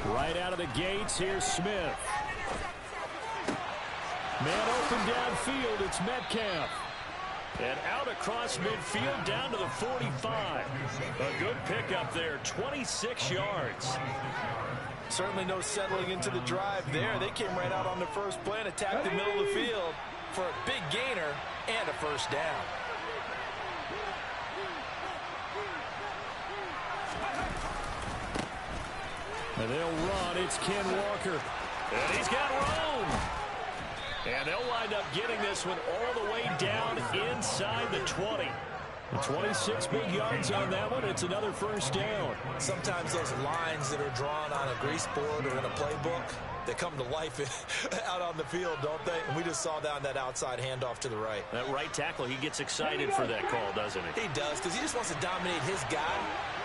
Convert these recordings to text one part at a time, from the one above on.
Right out of the gates, here's Smith. Man open downfield, it's Metcalf. And out across midfield down to the 45. A good pickup there, 26 yards. Certainly no settling into the drive there. They came right out on the first play and attacked the middle of the field for a big gainer and a first down. And they'll run. It's Ken Walker. And he's got room. And they'll wind up getting this one all the way down inside the 20. 26 big yards on that one. It's another first down. Sometimes those lines that are drawn on a grease board or in a playbook, they come to life out on the field, don't they? And we just saw down that outside handoff to the right. That right tackle, he gets excited for that call, doesn't he? He does, because he just wants to dominate his guy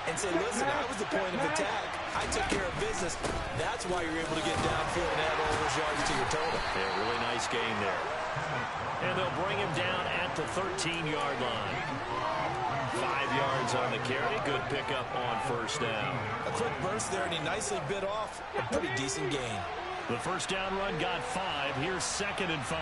and say, listen, I was the point of attack. I took care of business. That's why you're able to get downfield and add all those yards to your total. Yeah, really nice game there. And they'll bring him down at the 13-yard line. 5 yards on the carry. Good pickup on first down. A quick burst there, and he nicely bit off a pretty decent gain. The first down run got 5. Here's 2nd and 5.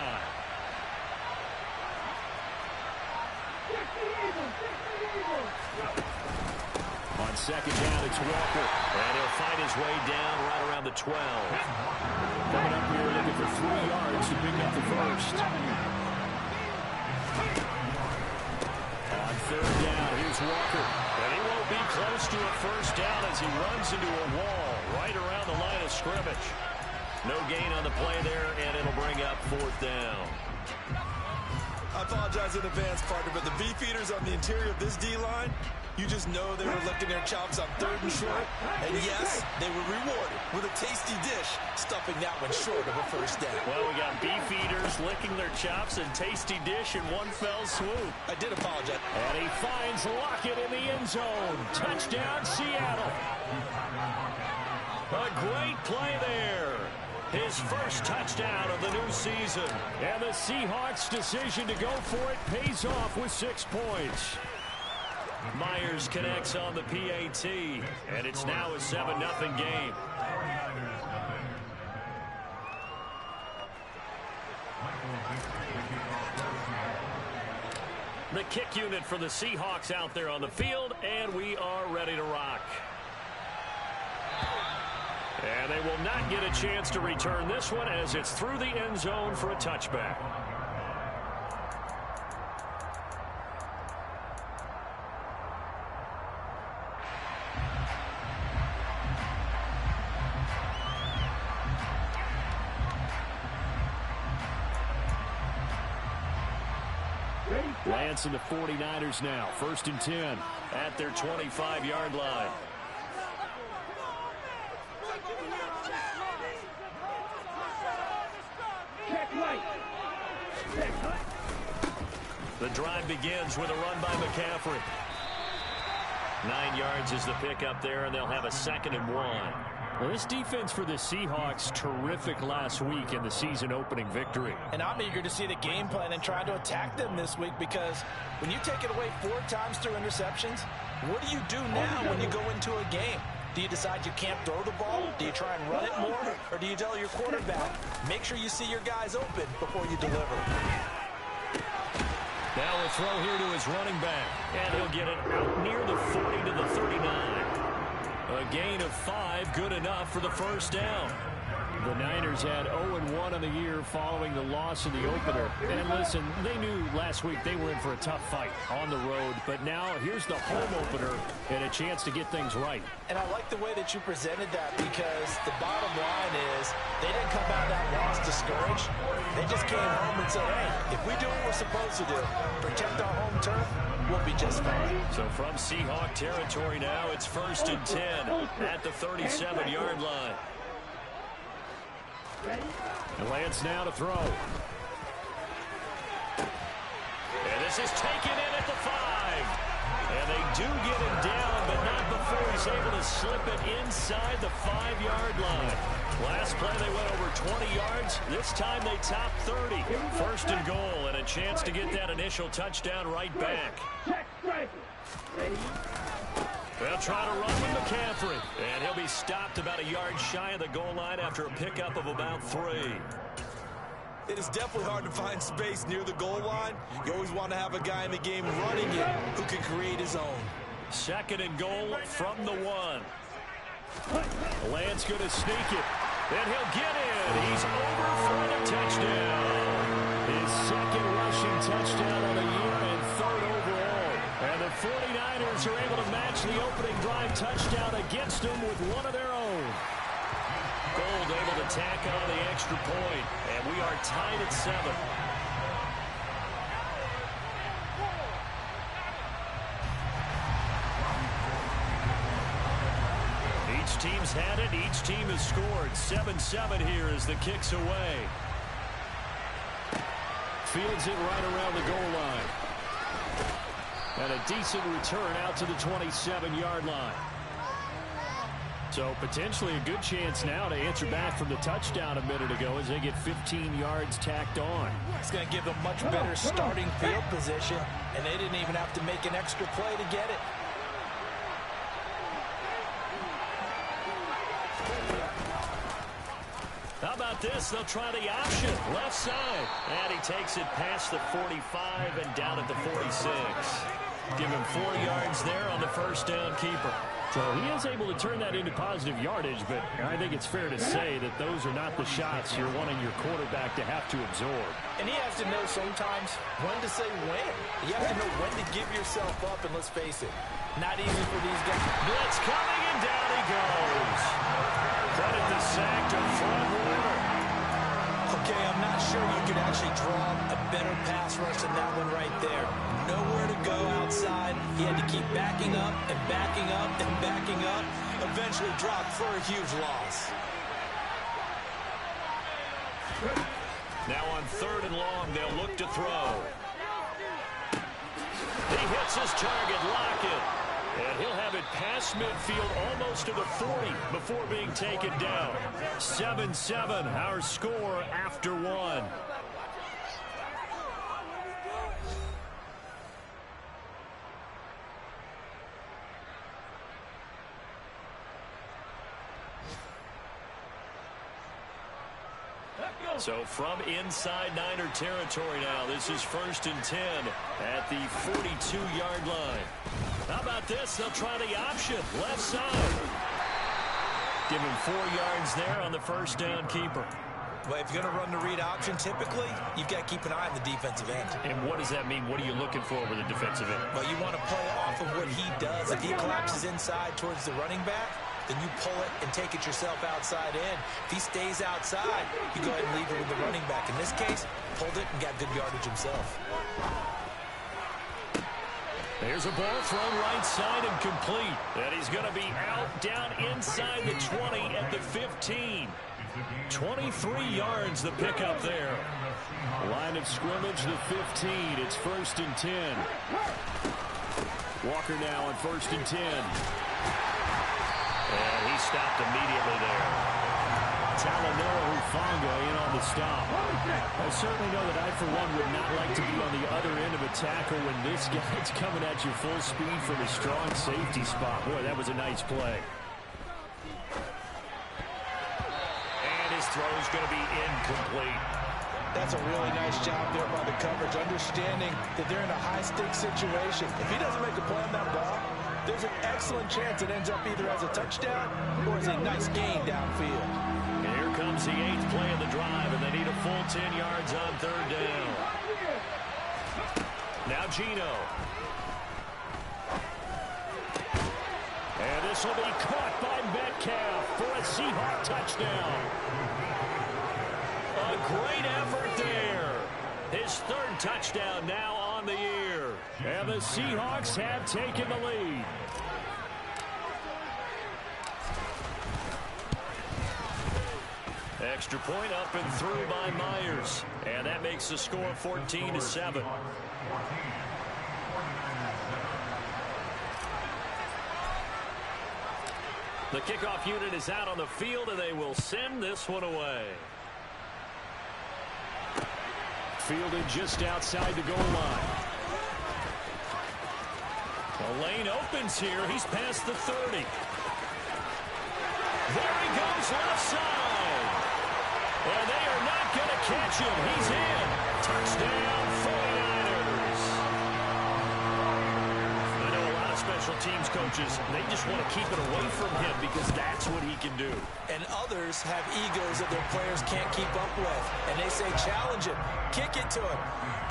On second down, it's Walker. And he'll fight his way down right around the 12. Coming up here looking for 3 yards to pick up the first. On third down, here's Walker. And he won't be close to a first down as he runs into a wall right around the line of scrimmage. No gain on the play there, and it'll bring up 4th down. I apologize in advance, partner, but the beefeaters on the interior of this D-line, you just know they were licking their chops on 3rd and short. And yes, they were rewarded with a tasty dish, stuffing that one short of a first down. Well, we got beefeaters licking their chops and tasty dish in one fell swoop. I did apologize. And he finds Lockett in the end zone. Touchdown, Seattle. A great play there. His first touchdown of the new season. And the Seahawks' decision to go for it pays off with 6 points. Myers connects on the PAT, and it's now a 7-0 game. The kick unit for the Seahawks out there on the field, and we are ready to rock. And they will not get a chance to return this one as it's through the end zone for a touchback. Lance and the 49ers now. 1st and 10 at their 25-yard line. The drive begins with a run by McCaffrey. 9 yards is the pickup there, and they'll have a 2nd and 1. Well, this defense for the Seahawks, terrific last week in the season-opening victory. And I'm eager to see the game plan and try to attack them this week, because when you take it away 4 times through interceptions, what do you do now when you go into a game? Do you decide you can't throw the ball? Do you try and run it more? Or do you tell your quarterback, make sure you see your guys open before you deliver? Now a throw here to his running back. And he'll get it out near the 40 to the 39. A gain of 5, good enough for the first down. The Niners had 0-1 on the year following the loss in the opener. And listen, they knew last week they were in for a tough fight on the road. But now here's the home opener and a chance to get things right. And I like the way that you presented that, because the bottom line is they didn't come out of that loss discouraged. They just came home and said, hey, if we do what we're supposed to do, protect our home turf, we'll be just fine. So from Seahawk territory now, it's 1st and 10 at the 37-yard line. And Lance now to throw. And this is taken in at the 5. And they do get him down, but not before he's able to slip it inside the 5-yard line. Last play they went over 20 yards. This time they top 30. 1st and goal, and a chance to get that initial touchdown right back. They'll try to run with McCaffrey. And he'll be stopped about a yard shy of the goal line after a pickup of about 3. It is definitely hard to find space near the goal line. You always want to have a guy in the game running it who can create his own. 2nd and goal from the 1. Lance going to sneak it. And he'll get in. He's over for the touchdown. His 2nd rushing touchdown of the year and 3rd overall. And the 49ers are able to match the opening drive touchdown against them with one of their own. Gold able to tack on the extra point. And we are tied at 7. Each team's had it. Each team has scored. 7-7 here as the kick's away. Fields it right around the goal line. And a decent return out to the 27-yard line. So potentially a good chance now to answer back from the touchdown a minute ago as they get 15 yards tacked on. It's going to give them much better starting field position, and they didn't even have to make an extra play to get it. How about this? They'll try the option. Left side. And he takes it past the 45 and down at the 46. Give him 4 yards there on the first down keeper. So he is able to turn that into positive yardage, but I think it's fair to say that those are not the shots you're wanting your quarterback to have to absorb. And he has to know sometimes when to say when. You have to know when to give yourself up, and let's face it, not easy for these guys. Blitz coming, and down he goes. Credit the sack to Fred Warner. Okay, I'm not sure you could actually draw a better pass rush than that one right there. Nowhere to go outside. He had to keep backing up and backing up and backing up. Eventually dropped for a huge loss. Now on 3rd and long, they'll look to throw. He hits his target, Lockett. And he'll have it past midfield almost to the 40 before being taken down. 7-7, our score after 1. So from inside Niner territory now, this is 1st and 10 at the 42-yard line. How about this? They'll try the option. Left side. Give him 4 yards there on the first down keeper. Well, if you're going to run the read option, typically, you've got to keep an eye on the defensive end. And what does that mean? What are you looking for with the defensive end? Well, you want to play off of what he does. If he collapses inside towards the running back, then you pull it and take it yourself outside in. If he stays outside, you go ahead and leave it with the running back. In this case, pulled it and got good yardage himself. There's a ball thrown right side and complete. And he's going to be out down inside the 20 at the 15. 23 yards the pickup there. Line of scrimmage, the 15. It's 1st and 10. Walker now on 1st and 10. And he stopped immediately there. Talanoa Hufanga in on the stop. I certainly know that I, for one, would not like to be on the other end of a tackle when this guy's coming at you full speed from a strong safety spot. Boy, that was a nice play. And his throw is going to be incomplete. That's a really nice job there by the coverage, understanding that they're in a high-stakes situation. If he doesn't make a play on that ball, there's an excellent chance it ends up either as a touchdown or as a nice gain downfield. And here comes the 8th play of the drive, and they need a full 10 yards on 3rd down. Now Geno. And this will be caught by Metcalf for a Seahawk touchdown. A great effort there. His 3rd touchdown now on the year. And the Seahawks have taken the lead. Extra point up and through by Myers. And that makes the score 14-7. The kickoff unit is out on the field, and they will send this one away. Fielded just outside the goal line. The lane opens here. He's past the 30. There he goes, left side. And they are not going to catch him. He's in. Touchdown, 49ers. I know a lot of special teams coaches, they just want to keep it away from him because that's what he can do. And others have egos that their players can't keep up with. And they say, challenge him, kick it to him.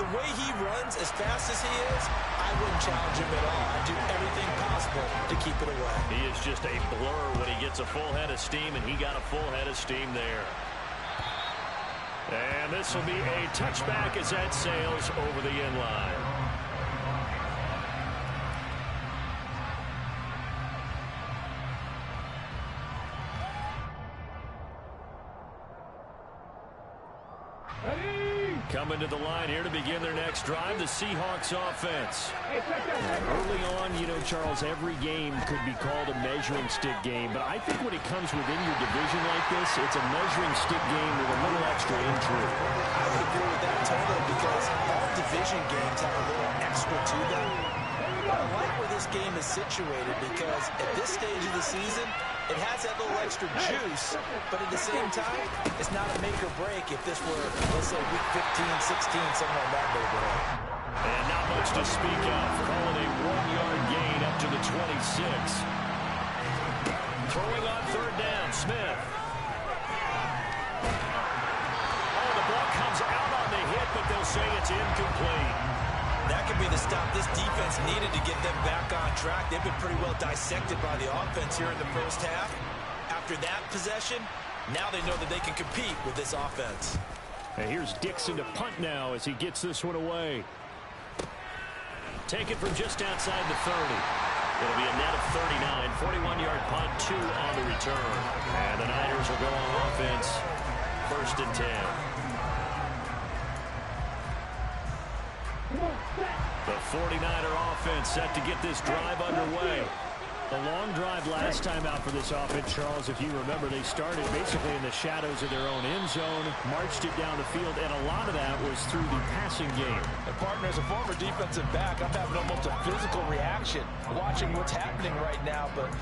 The way he runs as fast as he is, I wouldn't challenge him at all. I'd do everything possible to keep it away. He is just a blur when he gets a full head of steam, and he got a full head of steam there. And this will be a touchback as that sails over the end line. Coming to the line here to begin their next drive, the Seahawks offense. Early on, you know, Charles, every game could be called a measuring stick game, but I think when it comes within your division like this, it's a measuring stick game with a little extra intrigue. I would agree with that totally because all division games have a little extra to them. I like where this game is situated because at this stage of the season, it has that little extra juice, but at the same time, it's not a make or break if this were, let's say, week 15, 16, somewhere in that neighborhood. And not much to speak of. Call it a 1-yard gain up to the 26. Throwing on third down, Smith. Oh, the ball comes out on the hit, but they'll say it's incomplete. That could be the stop this defense needed to get them back on track. They've been pretty well dissected by the offense here in the first half. After that possession, now they know that they can compete with this offense. And here's Dixon to punt now as he gets this one away. Taken from just outside the 30. It'll be a net of 39. 41-yard punt, 2 on the return. And the Niners will go on offense. 1st and 10. The 49er offense set to get this drive underway. The long drive last time out for this offense, Charles, if you remember, they started basically in the shadows of their own end zone, marched it down the field, and a lot of that was through the passing game. And partner, as a former defensive back, I'm having almost a physical reaction watching what's happening right now. But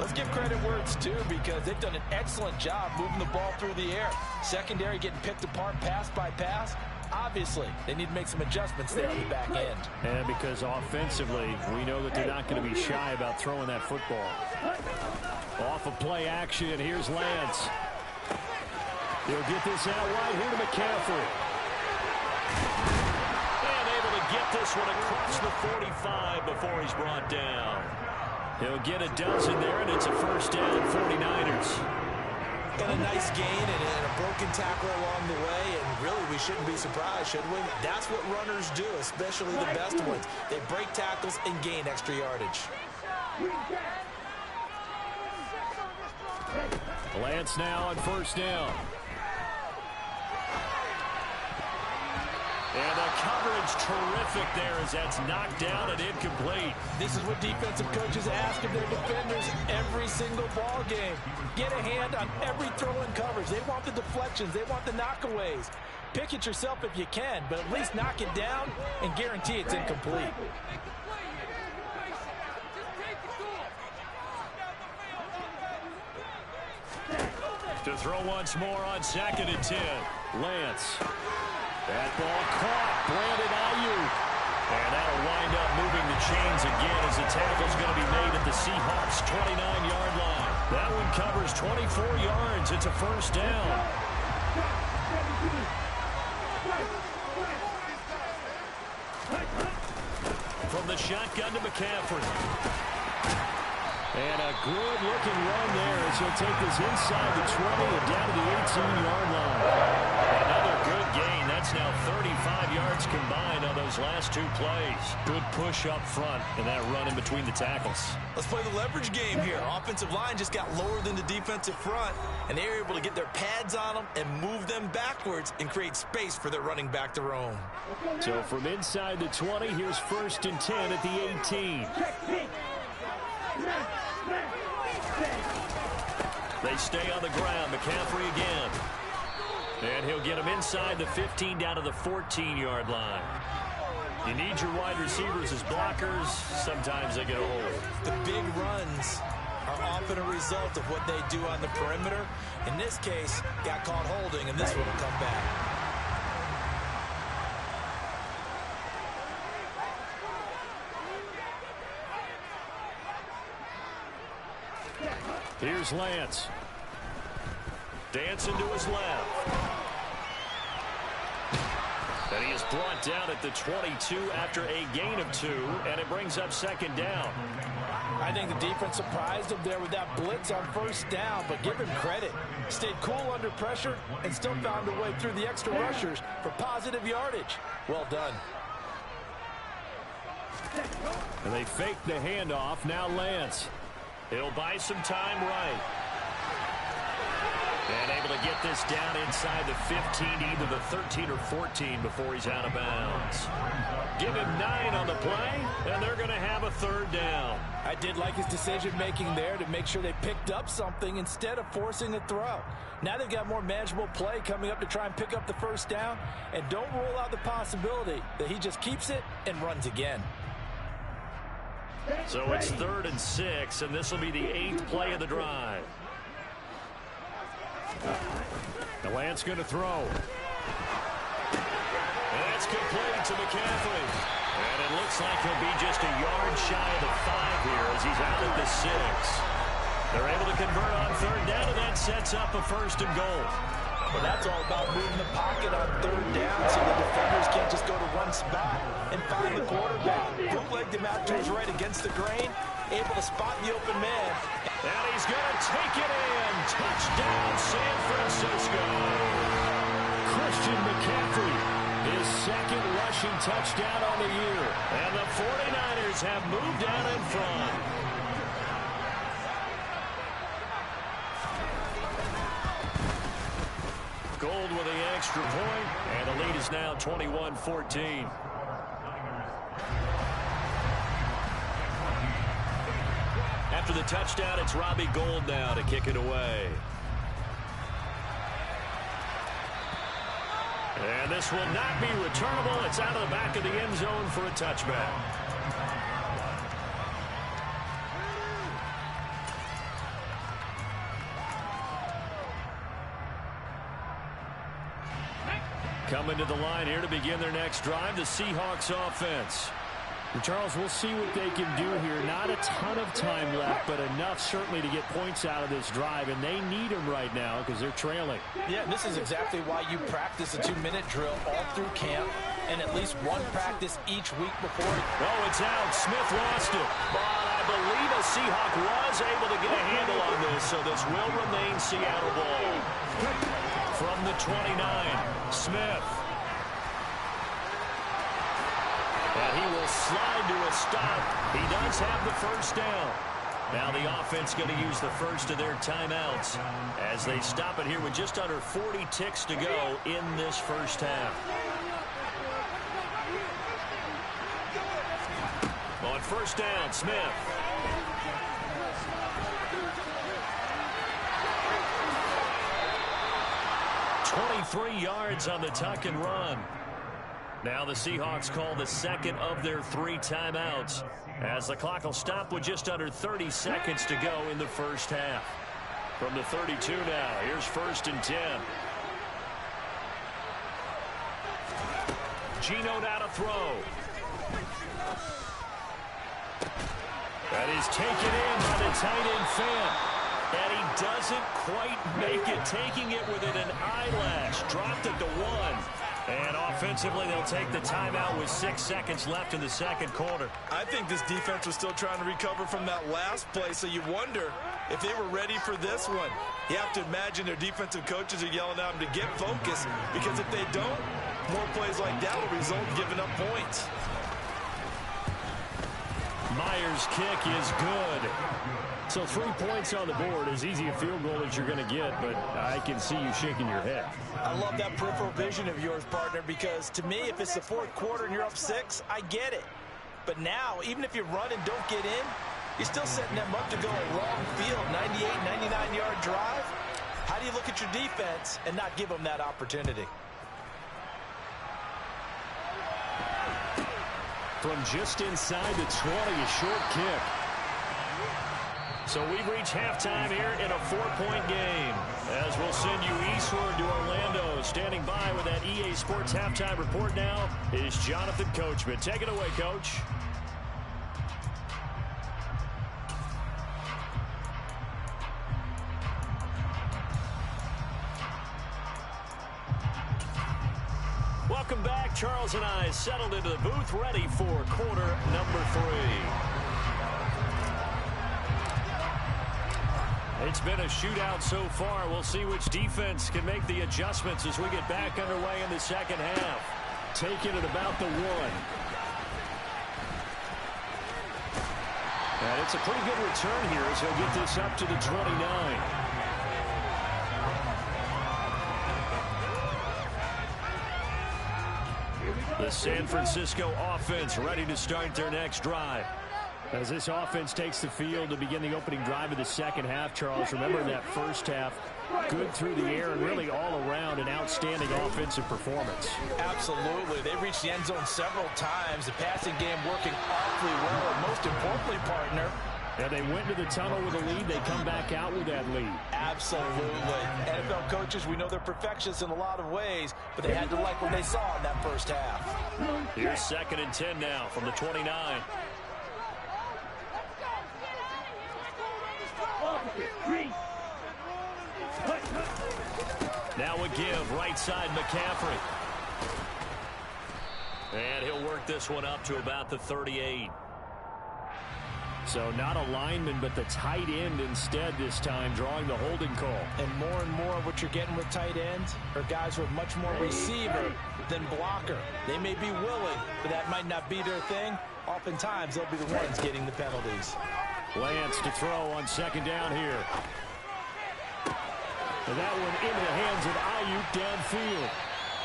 let's give credit where it's due because they've done an excellent job moving the ball through the air. Secondary getting picked apart pass by pass. Obviously, they need to make some adjustments there on the back end. And because offensively, we know that they're not going to be shy about throwing that football. Off of play action, here's Lance. He'll get this out wide here to McCaffrey. And able to get this one across the 45 before he's brought down. He'll get a dozen there, and it's a first down, 49ers. And a nice gain and a broken tackle along the way, and really we shouldn't be surprised, should we? That's what runners do, especially the best ones. They break tackles and gain extra yardage. Lance now on first down. And the coverage terrific there as that's knocked down and incomplete. This is what defensive coaches ask of their defenders every single ball game. Get a hand on every throw in coverage. They want the deflections. They want the knockaways. Pick it yourself if you can, but at least knock it down and guarantee it's incomplete. To throw once more on 2nd and 10. Lance. That ball caught. Brandon Ayuk. And that'll wind up moving the chains again as the tackle's going to be made at the Seahawks' 29-yard line. That one covers 24 yards. It's a first down. From the shotgun to McCaffrey. And a good-looking run there as he'll take this inside the 20 and down to the 18-yard line. Another good gain. That's now 35 yards combined on those last 2 plays. Good push up front and that run in between the tackles. Let's play the leverage game here. Offensive line just got lower than the defensive front, and they were able to get their pads on them and move them backwards and create space for their running back to roam. So from inside the 20, here's 1st and 10 at the 18. They stay on the ground. McCaffrey again. And he'll get him inside the 15 down to the 14-yard line. You need your wide receivers as blockers. Sometimes they get a hold. The big runs are often a result of what they do on the perimeter. In this case, got caught holding, and this one will come back. Here's Lance. Dancing to his left. And he is brought down at the 22 after a gain of 2, and it brings up second down. I think the defense surprised him there with that blitz on first down, but give him credit. Stayed cool under pressure and still found a way through the extra rushers for positive yardage. Well done. And they fake the handoff. Now Lance. He'll buy some time right. And able to get this down inside the 15, either the 13 or 14 before he's out of bounds. Give him 9 on the play, and they're going to have a third down. I did like his decision-making there to make sure they picked up something instead of forcing a throw. Now they've got more manageable play coming up to try and pick up the first down, and don't rule out the possibility that he just keeps it and runs again. So it's 3rd and 6, and this will be the 8th play of the drive. The Lance going to throw. That's complete to McCaffrey. And it looks like he'll be just a yard shy of the 5 here as he's out at the 6. They're able to convert on 3rd down, and that sets up a 1st and goal. Well, that's all about moving the pocket on 3rd down so the defenders can't just go to one spot and find the quarterback. Bootlegged him out to his right against the grain, able to spot the open man. And he's going to take it in. Touchdown, San Francisco. Christian McCaffrey, his 2nd rushing touchdown on the year. And the 49ers have moved out in front. Gold with the extra point, and the lead is now 21-14. After the touchdown, it's Robbie Gould now to kick it away. And this will not be returnable. It's out of the back of the end zone for a touchback. Coming to the line here to begin their next drive, the Seahawks offense. And Charles, we'll see what they can do here. Not a ton of time left, but enough certainly to get points out of this drive, and they need them right now because they're trailing. Yeah, this is exactly why you practice a 2-minute drill all through camp and at least one practice each week before. Oh, it's out. Smith lost it. But I believe a Seahawk was able to get a handle on this, so this will remain Seattle ball. From the 29, Smith. And he will slide to a stop. He does have the first down. Now the offense going to use the first of their timeouts as they stop it here with just under 40 ticks to go in this first half. On first down, Smith. "23 yards on the tuck and run. Now the Seahawks call the 2nd of their 3 timeouts as the clock will stop with just under 30 seconds to go in the first half. From the 32 now, here's 1st and 10. Geno now to throw. That is taken in by the tight end Fant. And he doesn't quite make it, taking it within an eyelash. Dropped it to 1. And offensively, they'll take the timeout with 6 seconds left in the second quarter. I think this defense was still trying to recover from that last play, so you wonder if they were ready for this one. You have to imagine their defensive coaches are yelling at them to get focused, because if they don't, more plays like that will result in giving up points. Myers' kick is good. So 3 points on the board, as easy a field goal as you're going to get, but I can see you shaking your head. I love that peripheral vision of yours, partner, because to me, if it's the 4th quarter and you're up 6, I get it. But now, even if you run and don't get in, you're still setting them up to go a long field, 98, 99-yard drive. How do you look at your defense and not give them that opportunity? from just inside the 20, a short kick. So we've reached halftime here in a 4-point game. As we'll send you eastward to Orlando. Standing by with that EA Sports halftime report now is Jonathan Coachman. Take it away, Coach. Welcome back. Charles and I settled into the booth, ready for quarter number 3. It's been a shootout so far. We'll see which defense can make the adjustments as we get back underway in the second half. Taking it about the 1. And it's a pretty good return here as he'll get this up to the 29. The San Francisco offense ready to start their next drive. As this offense takes the field to begin the opening drive of the second half, Charles, remember in that first half, good through the air and really all around an outstanding offensive performance. Absolutely. They reached the end zone several times. The passing game working awfully well. And most importantly, partner, and they went to the tunnel with a lead. They come back out with that lead. Absolutely. NFL coaches, we know they're perfectionists in a lot of ways, but they had to like what they saw in that first half. Here's 2nd and 10 now from the 29. Now a give, right side McCaffrey. And he'll work this one up to about the 38. So not a lineman, but the tight end instead this time, drawing the holding call. And more what you're getting with tight ends are guys who are much more receiver than blocker. They may be willing, but that might not be their thing. Oftentimes, they'll be the ones getting the penalties. Lance to throw on 2nd down here. And that one into the hands of Ayuk downfield.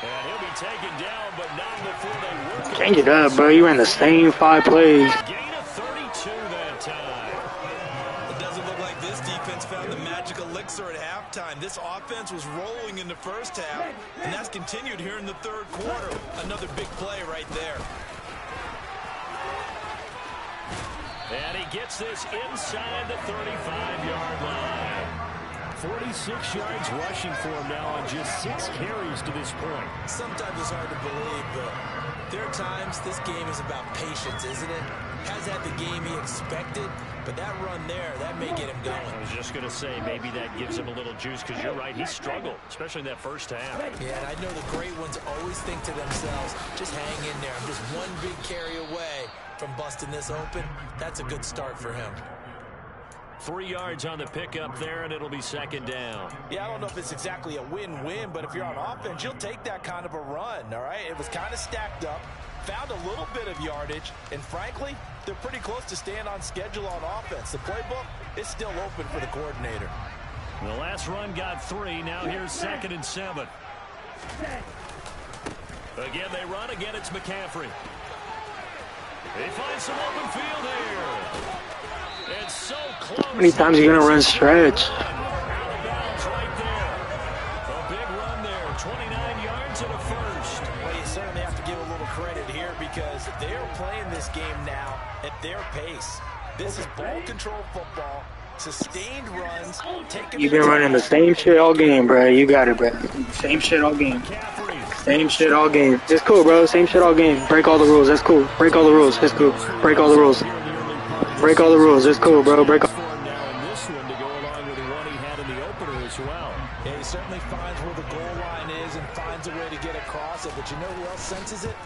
And he'll be taken down, but not before they work. Change it up, bro. You ran the same 5 plays. Gain of 32 that time. It doesn't look like this defense found the magic elixir at halftime. This offense was rolling in the first half, and that's continued here in the third quarter. Another big play right there. And he gets this inside the 35-yard line. 46 yards rushing for him now on just 6 carries to this point. Sometimes it's hard to believe, but there are times this game is about patience, isn't it? Has had the game he expected, but that run there, that may get him going. I was just going to say, maybe that gives him a little juice, because you're right, he struggled, especially in that first half. Yeah, and I know the great ones always think to themselves, just hang in there. I'm just one big carry away from busting this open. That's a good start for him. 3 yards on the pickup there, and it'll be 2nd down. Yeah, I don't know if it's exactly a win-win, but if you're on offense, you'll take that kind of a run, all right? It was kind of stacked up, found a little bit of yardage, and frankly, they're pretty close to staying on schedule on offense. The playbook is still open for the coordinator. The last run got 3. Now here's 2nd and 7. Again, they run. Again, it's McCaffrey. They find some open field here. It's so close. How many times are you going to run stretch? Out of bounds right there. A big run there. 29 yards and a first. Well, you certainly have to give a little credit here because they're playing this game now at their pace. This is ball control football, sustained runs. You've been running the same shit all game, bro. You got it, bro. Same shit all game. Same shit all game. It's cool, bro. Same shit all game. Break all the rules. That's cool. Break all the rules. It's cool. Break all the rules. Break all the rules. It's cool, bro. Break all. This one to go along with the one he had in the opener as well. Yeah, he certainly finds where the goal line is and finds a way to get across it. But you know who else senses it?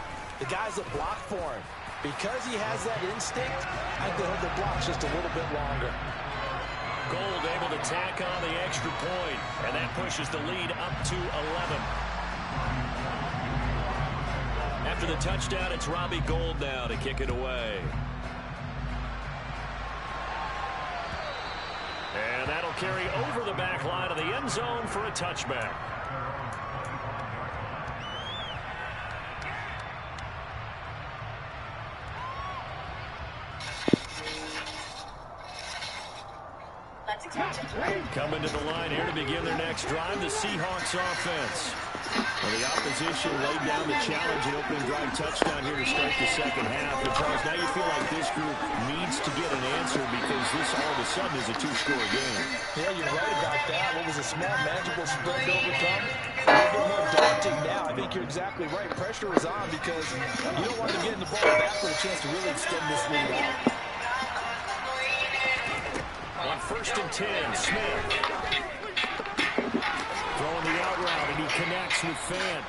The guys that block for him. Because he has that instinct, I think he'll hold the blocks just a little bit longer. Gold able to tack on the extra point, and that pushes the lead up to 11. After the touchdown, it's Robbie Gould now to kick it away. And that'll carry over the back line of the end zone for a touchback. Coming to the line here to begin their next drive, the Seahawks offense. Well, the opposition laid down the challenge and opening drive touchdown here to start the second half. And Charles, now you feel like this group needs to get an answer because this all of a sudden is a two-score game. Yeah, you're right about that. What was a small, manageable spread to overcome? A little bit more daunting now. I think you're exactly right. Pressure is on because you don't want to get in the ball back with a chance to really extend this lead out. On 1st and 10, Smith. Throwing the out route, and he connects with Fant.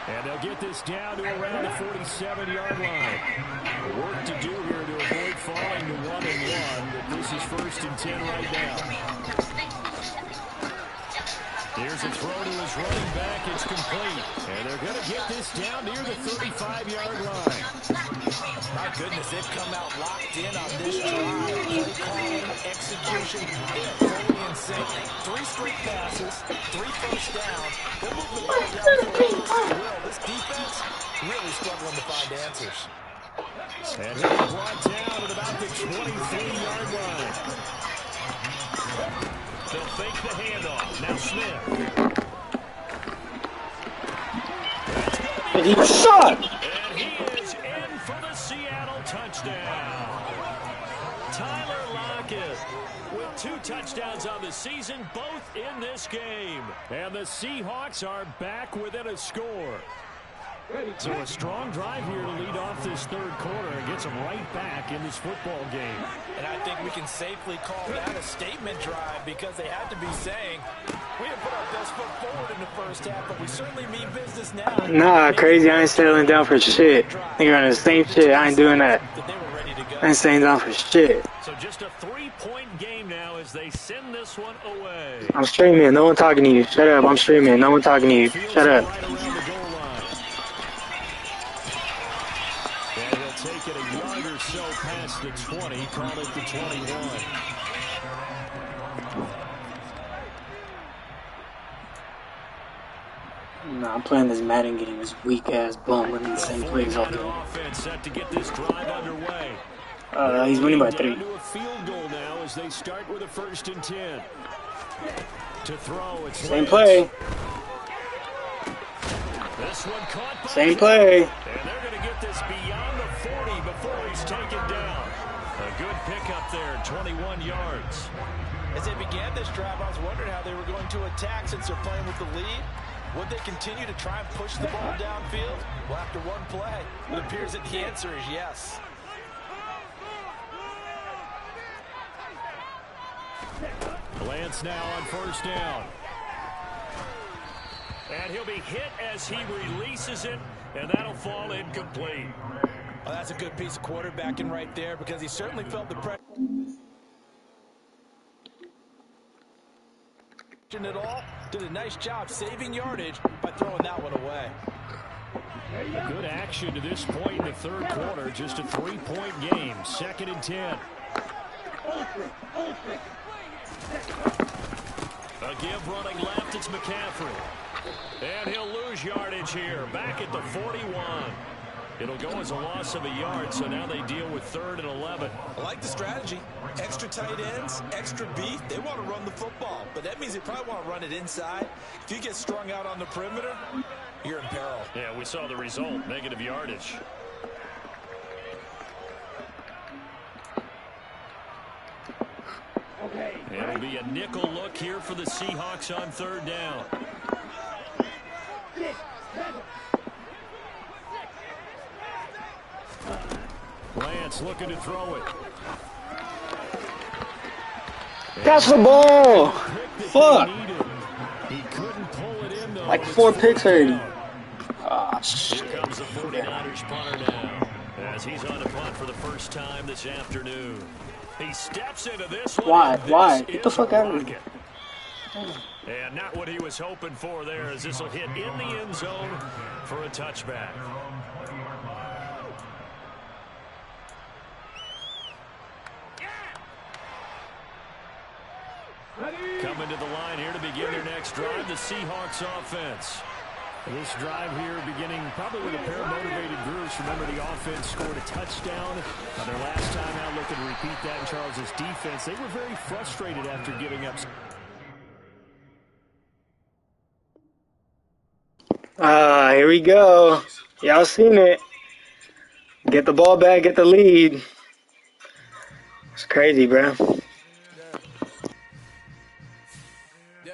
And they'll get this down to around the 47-yard line. Work to do here to avoid falling to 1-1, but this is 1st and 10 right now. Here's a throw to his running back. It's complete. And they're going to get this down near the 35-yard line. My goodness, they've come out locked in on this drive. Play calling, execution, fully in sync. 3 straight passes, 3 first downs. They'll move the ball down for a will. This defense really struggling to find answers. And he'll be brought down at about the 23-yard line. They'll fake the handoff. Now Smith. And he shot! And he is in for the Seattle touchdown. Tyler Lockett with 2 touchdowns on the season, both in this game. And the Seahawks are back within a score. So a strong drive here to lead off this third quarter and gets them right back in this football game. And I think we can safely call that a statement drive because they had to be saying, we didn't put our best foot forward in the first half, but we certainly mean business now. Nah, crazy. I ain't settling down for shit. Nigga on the same shit. I ain't doing that. I ain't staying down for shit. So just a 3-point game now as they send this one away. I'm streaming. No one talking to you. Shut up. I'm streaming. No one talking to you. Shut up. Right around the goal line. And he'll take it a yard or so past the 20, call it the 21. Nah, I'm playing this Madden game. This weak-ass bum running the same plays all day. Offense set to get this drive underway. He's winning by 3. Down to a field goal now as they start with a 1st and 10. To throw, it's Same play. This one caught by Same play. And they're going to get this beyond the 40 before he's taken down. A good pickup there, 21 yards. As they began this drive, I was wondering how they were going to attack since they're playing with the lead. Would they continue to try and push the ball downfield? Well, after one play, it appears that the answer is yes. Lance now on 1st down. And he'll be hit as he releases it, and that'll fall incomplete. Well, that's a good piece of quarterbacking right there because he certainly felt the pressure. At all, did a nice job saving yardage by throwing that one away. Good action to this point in the third quarter. Just a 3-point game. 2nd and 10. A give running left. It's McCaffrey. And he'll lose yardage here. Back at the 41. It'll go as a loss of a yard, so now they deal with 3rd and 11. I like the strategy. Extra tight ends, extra beef. They want to run the football, but that means they probably want to run it inside. If you get strung out on the perimeter, you're in peril. Yeah, we saw the result, negative yardage. It'll be a nickel look here for the Seahawks on 3rd down. Lance looking to throw it. Catch the ball! Fuck! He couldn't pull it in though. Like 4 picks already. Ah, shit. Here comes the 49ers punter now as he's on a punt for the first time this afternoon. He steps into this one. Why? Get the fuck out of here. And not what he was hoping for there as this will hit in the end zone for a touchback. Coming to the line here to begin their next drive, the Seahawks offense. This drive here beginning probably with a pair of motivated groups. Remember, the offense scored a touchdown on their last time out. Looking to repeat that in Charles's defense. They were very frustrated after giving up. Here we go. Y'all seen it. Get the ball back, get the lead. It's crazy, bro. Yeah.